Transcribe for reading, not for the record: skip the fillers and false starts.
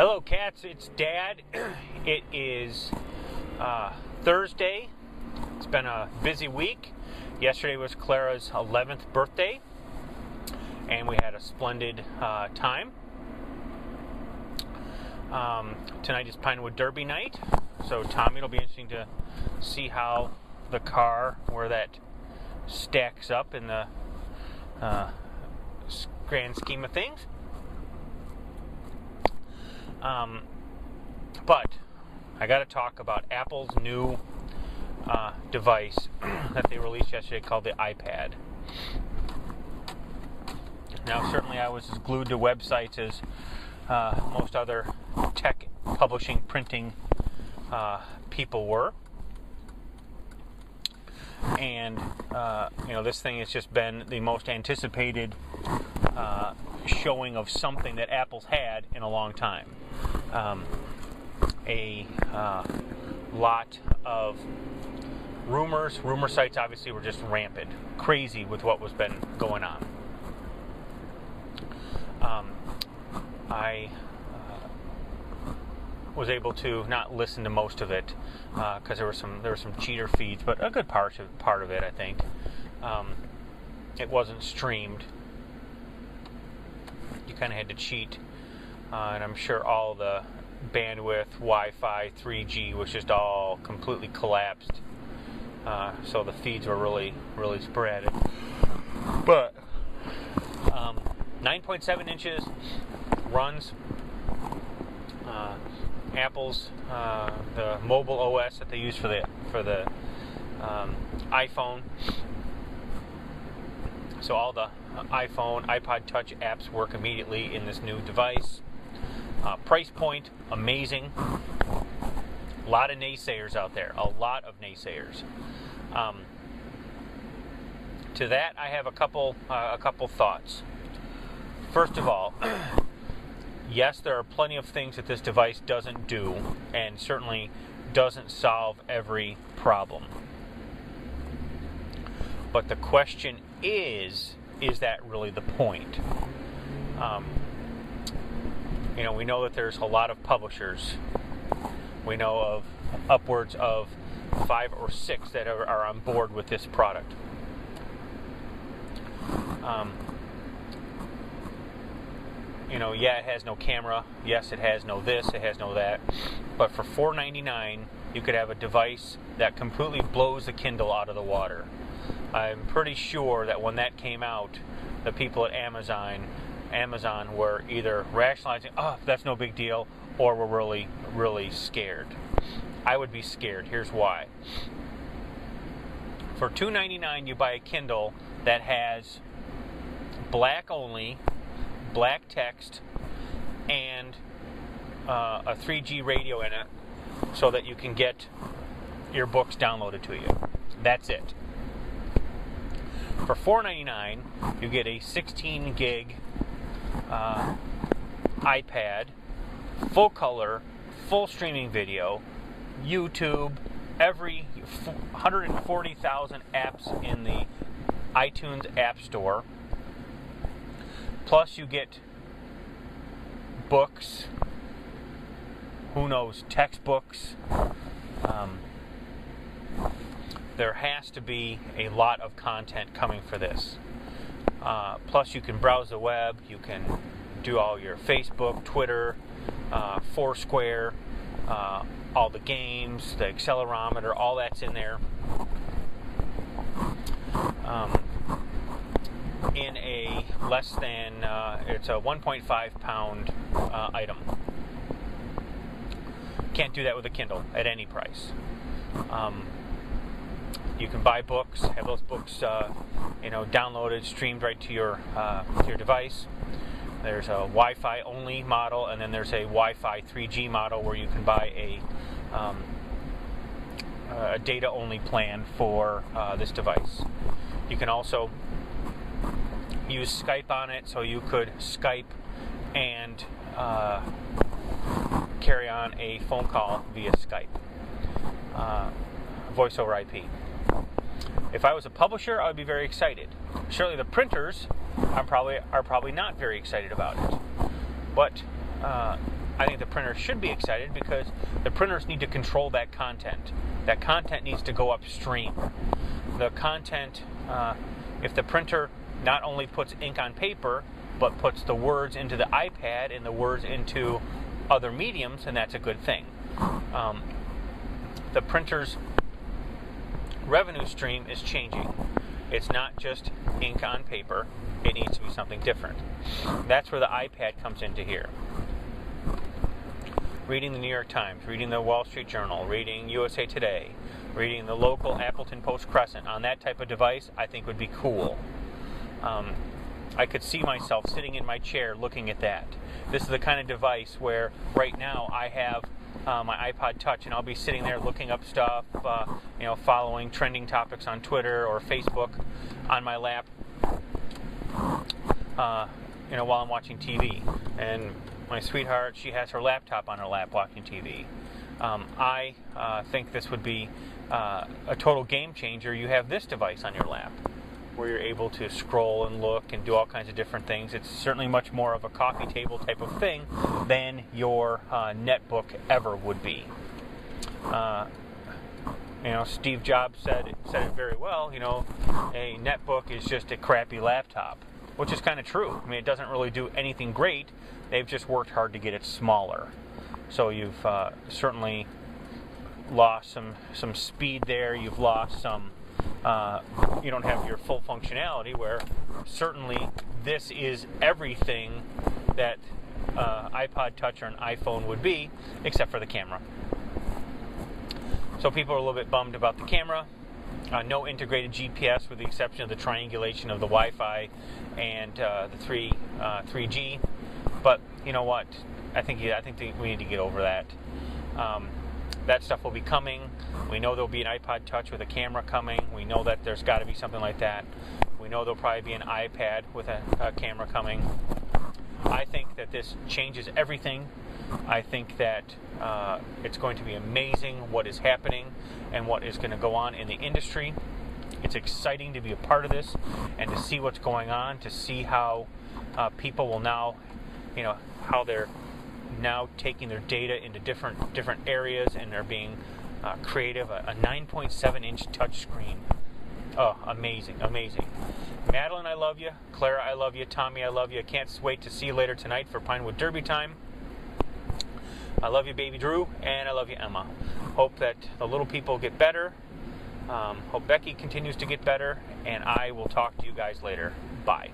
Hello cats, it's Dad. It is Thursday. It's been a busy week. Yesterday was Clara's 11th birthday, and we had a splendid time. Tonight is Pinewood Derby night, so Tommy, it'll be interesting to see how the car, where that stacks up in the grand scheme of things. But I got to talk about Apple's new device that they released yesterday called the iPad. Now, certainly I was as glued to websites as most other tech publishing, printing people were. And, this thing has just been the most anticipated showing of something that Apple's had in a long time. A lot of rumor sites obviously were just rampant, crazy with what was been going on. I was able to not listen to most of it because there were some cheater feeds, but a good part of it, I think. It wasn't streamed. You kind of had to cheat, and I'm sure all the bandwidth, Wi-Fi, 3G was just all completely collapsed. So the feeds were really sporadic. But 9.7 inches runs Apple's the mobile OS that they use for the iPhone. So all the iPhone, iPod Touch apps work immediately in this new device. Price point, amazing. A lot of naysayers out there. A lot of naysayers. To that, I have a couple thoughts. First of all, yes, there are plenty of things that this device doesn't do, and certainly doesn't solve every problem. But the question is that really the point? We know that there's a lot of publishers. We know of upwards of 5 or 6 that are on board with this product. It has no camera. Yes, it has no this, it has no that. But for $4.99, you could have a device that completely blows the Kindle out of the water. I'm pretty sure that when that came out, the people at Amazon were either rationalizing, oh, that's no big deal, or were really scared. I would be scared. Here's why. For $2.99, you buy a Kindle that has black only, black text, and a 3G radio in it so that you can get your books downloaded to you. That's it. For $4.99, you get a 16 gig iPad, full color, full streaming video, YouTube, every 140,000 apps in the iTunes App Store. Plus you get books, who knows, textbooks. There has to be a lot of content coming for this. Plus you can browse the web, you can do all your Facebook, Twitter, Foursquare, all the games, the accelerometer, all that's in there. In a less than, it's a 1.5 pound item. Can't do that with a Kindle at any price. You can buy books, have those books, downloaded, streamed right to your device. There's a Wi-Fi only model, and then there's a Wi-Fi 3G model where you can buy a data only plan for this device. You can also use Skype on it, so you could Skype and carry on a phone call via Skype, voice over IP. If I was a publisher, I would be very excited. Surely the printers are probably not very excited about it. But I think the printers should be excited because the printers need to control that content. That content needs to go upstream. The content, if the printer not only puts ink on paper, but puts the words into the iPad and the words into other mediums, then that's a good thing. The printer's revenue stream is changing. It's not just ink on paper. It needs to be something different. That's where the iPad comes into here. Reading the New York Times, reading the Wall Street Journal, reading USA Today, reading the local Appleton Post-Crescent on that type of device, I think would be cool. I could see myself sitting in my chair looking at that. This is the kind of device where right now I have my iPod Touch, and I'll be sitting there looking up stuff, following trending topics on Twitter or Facebook on my lap, while I'm watching TV. And my sweetheart, she has her laptop on her lap watching TV. I think this would be a total game changer. You have this device on your lap where you're able to scroll and look and do all kinds of different things. It's certainly much more of a coffee table type of thing than your netbook ever would be. Steve Jobs said it very well. A netbook is just a crappy laptop, which is kind of true. I mean, it doesn't really do anything great. They've just worked hard to get it smaller. So you've certainly lost some speed there. You've lost some. You don't have your full functionality, where certainly this is everything that iPod Touch or an iPhone would be, except for the camera. So people are a little bit bummed about the camera. No integrated GPS, with the exception of the triangulation of the Wi-Fi and the 3G. But you know what? I think we need to get over that. That stuff will be coming. We know there'll be an iPod Touch with a camera coming. We know that there's got to be something like that. We know there'll probably be an iPad with a camera coming. I think that this changes everything. I think that it's going to be amazing what is happening and what is going to go on in the industry. It's exciting to be a part of this and to see what's going on, to see how people will now, how they're now taking their data into different areas, and they're being creative. A 9.7-inch touchscreen. Oh, amazing. Madeline, I love you. Clara, I love you. Tommy, I love you. I can't wait to see you later tonight for Pinewood Derby time. I love you, baby Drew, and I love you, Emma. Hope that the little people get better. Hope Becky continues to get better, and I will talk to you guys later. Bye.